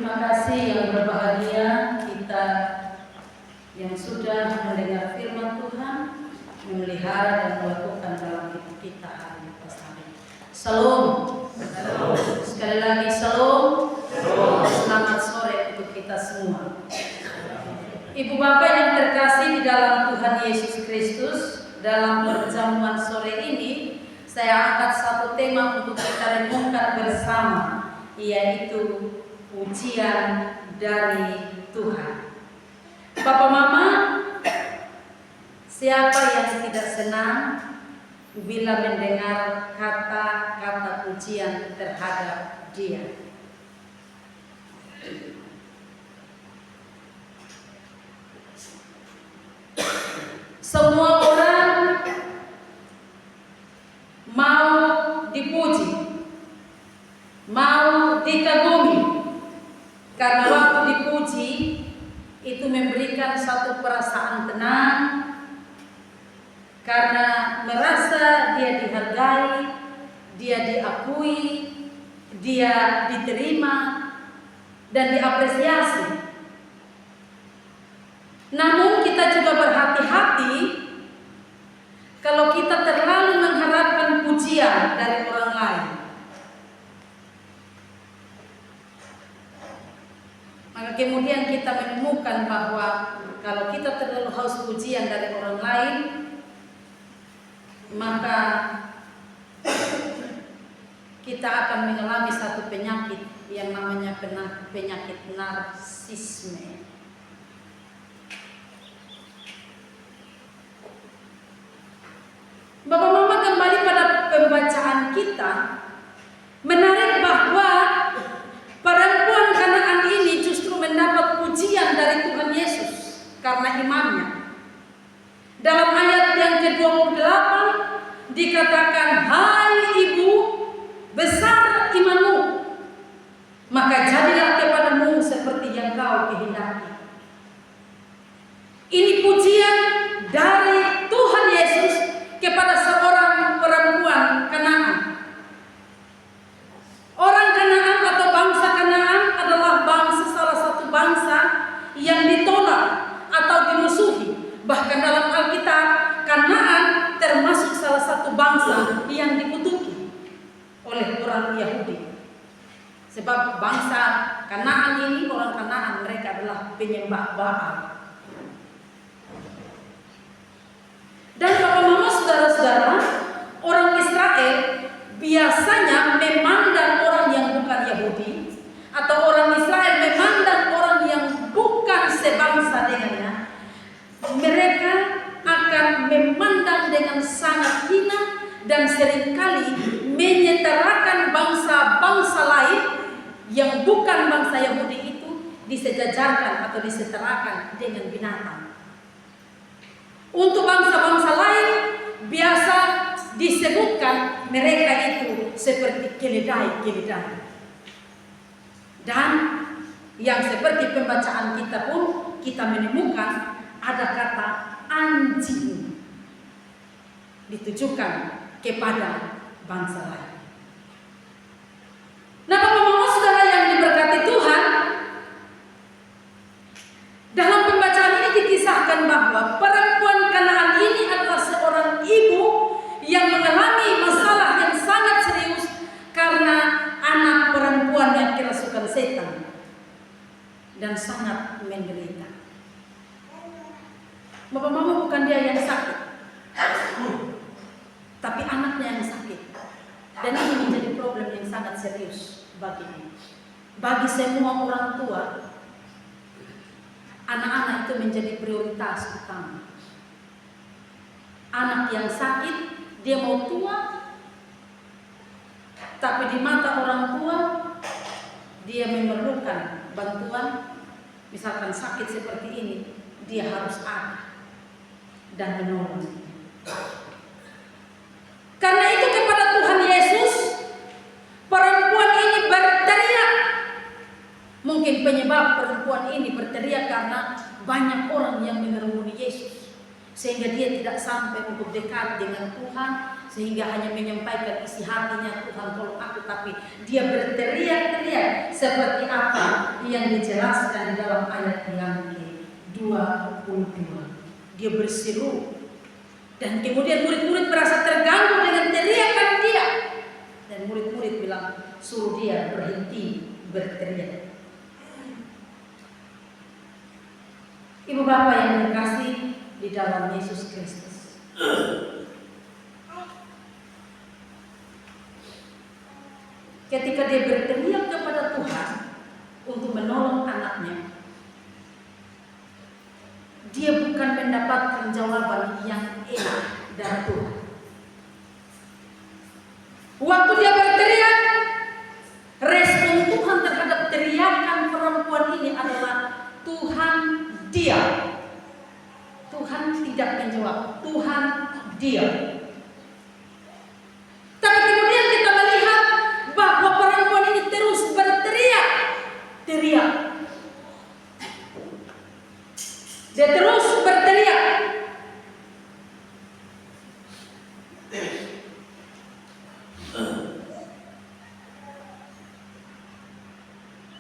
Terima kasih yang berbahagia kita yang sudah mendengar firman Tuhan, memelihara dan melakukan dalam hidup kita hari ini. Salam. Sekali lagi salam. Selamat sore untuk kita semua. Ibu bapak yang terkasih di dalam Tuhan Yesus Kristus, dalam perjamuan sore ini saya angkat satu tema untuk kita renungkan bersama, yaitu ujian dari Tuhan. Bapak Mama, siapa yang tidak senang bila mendengar kata-kata pujian terhadap Dia? Semua orang mau dipuji, mau dikagumi, karena waktu dipuji itu memberikan satu perasaan tenang, karena merasa dia dihargai, dia diakui, dia diterima dan diapresiasi. Namun kita juga berhati-hati kalau kita terlalu mengharapkan pujian dari orang lain. Maka kemudian kita menemukan bahwa kalau kita terlalu haus pujian dari orang lain, maka kita akan mengalami satu penyakit yang namanya penyakit narsisme. Bapak Mama, kembali pada pembacaan kita, menarik bahwa perempuan Kanaan ini justru mendapat pujian dari Tuhan Yesus karena imannya. Dalam ayat yang ke-28 dikatakan, "Hai ibu, besar imanmu, maka jadilah kepadamu seperti yang kau kehendaki." Ini pujian dari Tuhan Yesus kepada seorang perempuan Kanaan. Orang Kanaan atau bangsa Kanaan adalah salah satu bangsa yang ditolak atau dimusuhi. Bahkan dalam Alkitab, Kanaan termasuk salah satu bangsa yang dikutuki oleh orang Yahudi. Sebab bangsa Kanaan ini, orang Kanaan, mereka adalah penyembah Baal. Dan Bapak Mama, saudara-saudara, orang Israel biasanya memandang orang yang bukan Yahudi, atau orang Israel memandang orang yang bukan sebangsa dengannya, mereka akan memandang dengan sangat hina dan seringkali menyetarakan bangsa-bangsa lain yang bukan bangsa Yahudi itu disejajarkan atau disetarakan dengan binatang. Untuk bangsa-bangsa lain biasa disebutkan mereka itu seperti keledai. Dan yang seperti pembacaan kita pun kita menemukan ada kata anjing ditujukan kepada bangsa lain. Nah, Bapak Mama saudara yang diberkati Tuhan, dalam pembacaan ini dikisahkan bahwa perempuan Kanaan ini adalah seorang ibu yang mengalami masalah yang sangat serius karena anak perempuannya kerasukan setan dan sangat menderita. Bapak Mama, bukan dia yang sakit, tapi anaknya yang sakit. Dan ini menjadi problem yang sangat serius bagi semua orang tua. Anak-anak itu menjadi prioritas utama. Anak yang sakit, dia mau tua, tapi di mata orang tua dia memerlukan bantuan. Misalkan sakit seperti ini, dia harus ada dan menolong. Karena itu kepada Tuhan Yesus, perempuan ini berteriak. Mungkin penyebab perempuan ini berteriak karena banyak orang yang mengerumuni Yesus, sehingga dia tidak sampai untuk dekat dengan Tuhan, sehingga hanya menyampaikan isi hatinya, Tuhan tolong aku, tapi dia berteriak-teriak seperti apa yang dijelaskan di dalam ayat yang ke-22. Dia berseru, dan kemudian murid-murid merasa terganggu dengan teriakan dia. Dan murid-murid bilang, suruh dia berhenti berteriak. Ibu bapak yang terkasih di dalam Yesus Kristus, ketika dia berteriak kepada Tuhan untuk menolong anaknya, dia bukan mendapatkan jawaban yang enak dari Tuhan. Waktu dia berteriak, respon Tuhan terhadap teriakan perempuan ini adalah Tuhan diam. Tuhan tidak menjawab, Tuhan diam. Tapi kemudian kita melihat bahwa perempuan ini terus berteriak. Dia terus berteriak.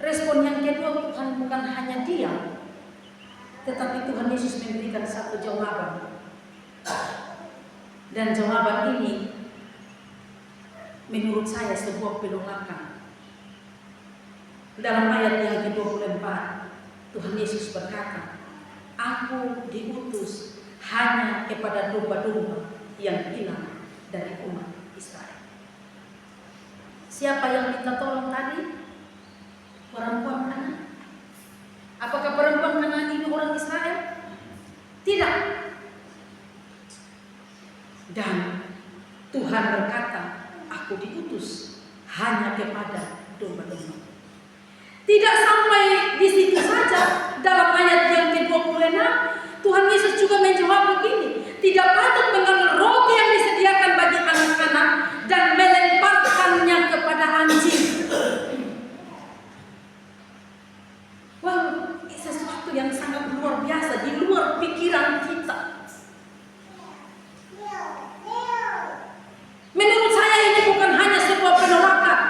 Respon yang kedua, Tuhan bukan hanya diam, tetapi Tuhan Yesus memberikan satu jawaban. Dan jawaban ini menurut saya sebuah penolakan. Dalam ayat yang ke-24, Tuhan Yesus berkata, Aku diutus hanya kepada domba-domba yang hilang dari umat Israel. Siapa yang minta tolong tadi? Perempuan Kanaan. Apakah perempuan Kanaan ini orang Israel? Tidak. Dan Tuhan berkata, Aku diutus hanya kepada domba-domba. Tidak sampai di situ saja. Dalam ayat yang ke-26, Tuhan Yesus juga menjawab begini, tidak patut mengambil roti yang disediakan bagi anak-anak dan melemparkannya kepada anjing. Wow, sesuatu yang sangat luar biasa, di luar pikiran kita. Menurut saya ini bukan hanya sebuah penolakan.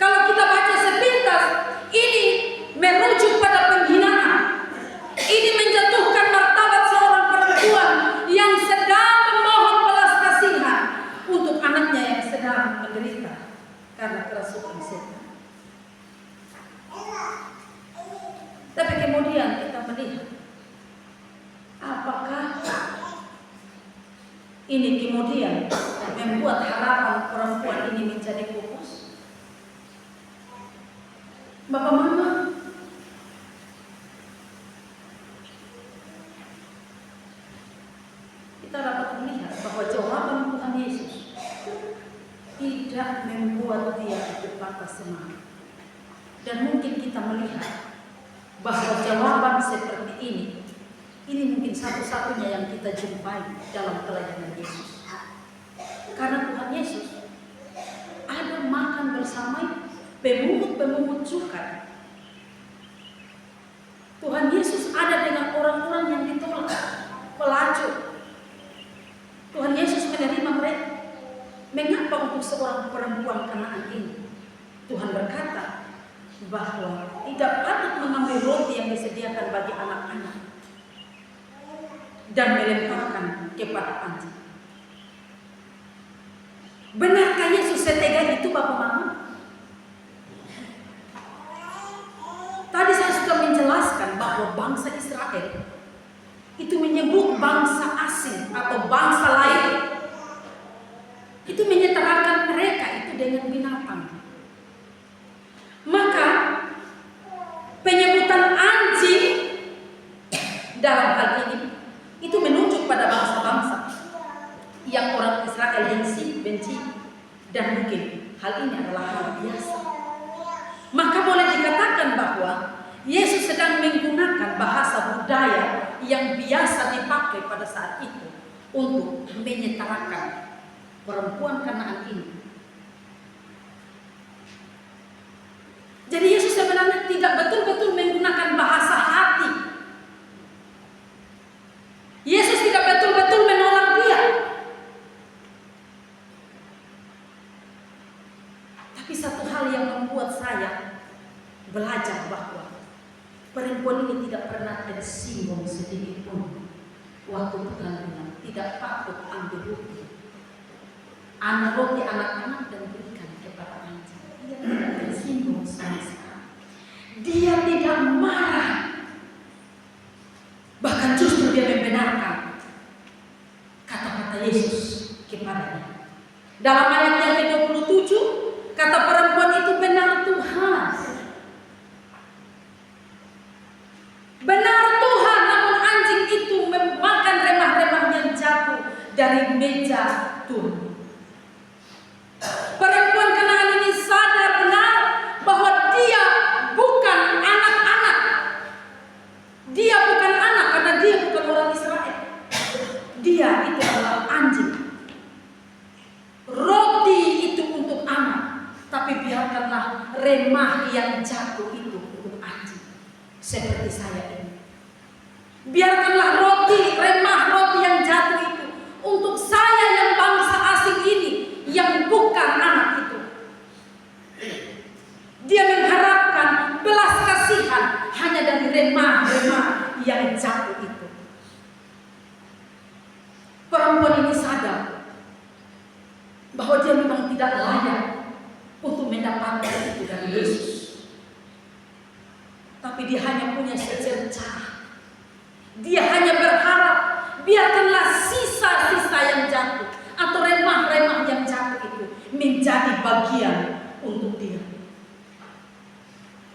Kalau kita baca sepintas, ini merujuk pada penghinaan. Ini menjatuhkan martabat seorang perempuan yang sedang memohon belas kasihan untuk anaknya yang sedang menderita karena kerasukan setan. Tapi kemudian kita melihat, apakah ini kemudian membuat harapan perempuan ini menjadi pupus? Bapak Mama, kita dapat melihat bahwa jawaban Tuhan Yesus tidak membuat dia itu patah semangat. Dan mungkin kita melihat bahwa jawaban seperti ini mungkin satu-satunya yang kita jumpai dalam pelayanan Yesus. Karena Tuhan Yesus ada makan bersama pemungut cukai. Tuhan Yesus ada dengan orang-orang yang ditolak, pelacur. Tuhan Yesus menerima mereka. Mengapa untuk seorang perempuan Kanaan ini Tuhan berkata bahwa tidak patut mengambil roti yang disediakan bagi anak-anak dan melemparkan kepada anjing? Benarkah Yesus setega itu, Bapak Mama? Tadi saya sudah menjelaskan bahwa bangsa Israel itu menyebut bangsa asing atau bangsa lain. Itu menyetarakan mereka itu dengan binatang. Maka penyebutan anjing dalam hal ini itu menunjuk pada bangsa-bangsa yang orang Israel benci, dan mungkin hal ini adalah hal biasa. Maka boleh dikatakan bahwa Yesus sedang menggunakan bahasa budaya yang biasa dipakai pada saat itu untuk menyetarakan perempuan Kanaan ini. Jadi Yesus sebenarnya tidak betul-betul menggunakan bahasa hati. Yesus tidak betul-betul menolak dia. Tapi satu hal yang membuat saya belajar bahwa perempuan ini tidak pernah tersinggung sedikit pun waktu Tuhan bilang tidak patut ambil roti, anak-anak dan berikan kepada anjing. Dia tidak tersinggung sama sekali. Dia tidak marah, bahkan justru dia membenarkan kata-kata Yesus kepadanya. Dalam ayat yang ke-27 kata perempuan itu, benar Tuhan, benar Tuhan, namun anjing itu memakan remah-remah yang jatuh dari meja Tuhan. Perempuan Kanaan ini sadar benar bahwa dia bukan anak-anak. Dia bukan anak karena dia bukan orang Israel. Dia itu adalah anjing. Roti itu untuk anak, tapi biarkanlah remah yang jatuh itu untuk anjing. Seperti saya ini. Biarkanlah remah roti yang jatuh itu untuk saya yang bangsa asing ini, yang bukan anak itu. Dia mengharapkan belas kasihan hanya dari remah-remah yang jatuh itu. Perempuan ini sadar bahwa dia memang tidak layak untuk mendapatkan itu dari Yesus. Tapi dia hanya punya secercah. Dia hanya berharap biarkanlah sisa-sisa yang jatuh atau remah-remah yang jatuh itu menjadi bagian untuk dia.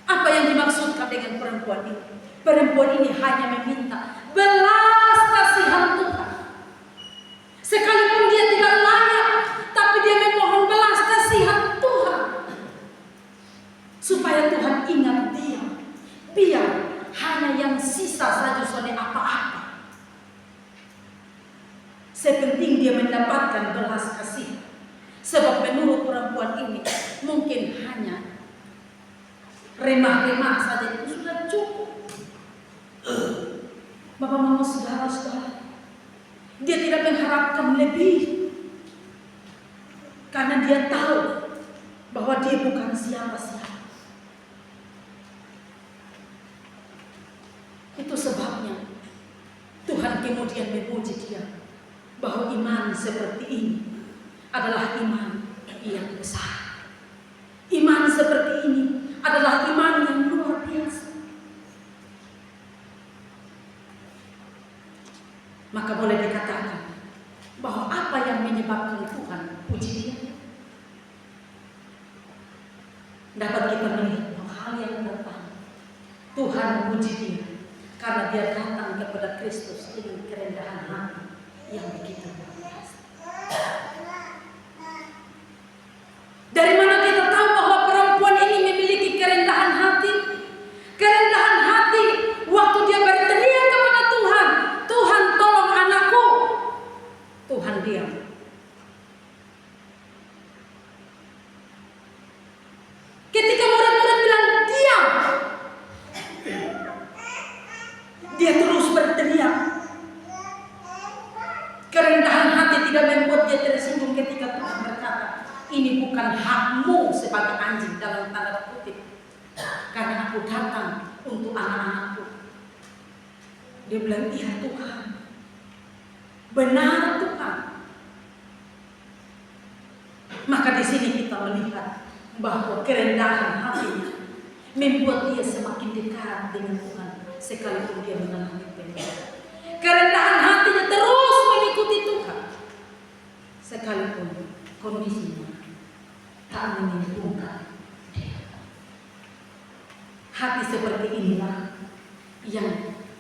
Apa yang dimaksudkan dengan perempuan ini? Perempuan ini hanya meminta belas kasihan Tuhan. Sekalipun dia tidak layak, tapi dia memohon belas kasihan Tuhan. Supaya Tuhan ingat dia. Biar hanya yang sisa saja soalnya apa-apa. Sepenting dia mendapatkan belas kasih. Sebab menurut perempuan ini mungkin hanya remah-remah saja itu sudah cukup. Bapak mama saudara-saudara, dia tidak mengharapkan lebih. Karena dia tahu bahwa dia bukan siapa-siapa. Itu sebabnya Tuhan kemudian memuji dia bahwa iman seperti ini adalah iman yang besar. Iman seperti ini adalah iman yang luar biasa. Maka boleh dikatakan bahwa apa yang menyebabkan Tuhan puji dia? Dapat kita melihat bahwa hal yang pertama, Tuhan puji dia karena dia datang kepada Kristus dengan kerendahan hati yang begitu luar biasa. Dari mana kita tahu bahwa perempuan ini memiliki kerendahan hati? Kerendahan hati waktu dia berteriak kepada Tuhan, Tuhan tolong anakku. Tuhan diam. Ketika murid-murid bilang diam, dia terus berteriak. Kerendahan hati tidak membuat dia tersinggung ketika Tuhan berkata, ini bukan hakmu sebagai anjing dalam tanda kutip, karena aku datang untuk anak-anakku. Dia bilang, iya Tuhan, benar Tuhan. Maka di sini kita melihat bahwa kerendahan hatinya membuat dia semakin dekat dengan Tuhan sekalipun dia mengalami penderitaan. Kerendahan hatinya terus mengikuti Tuhan sekalipun kondisinya tak menguntungkan dia. Hati seperti inilah yang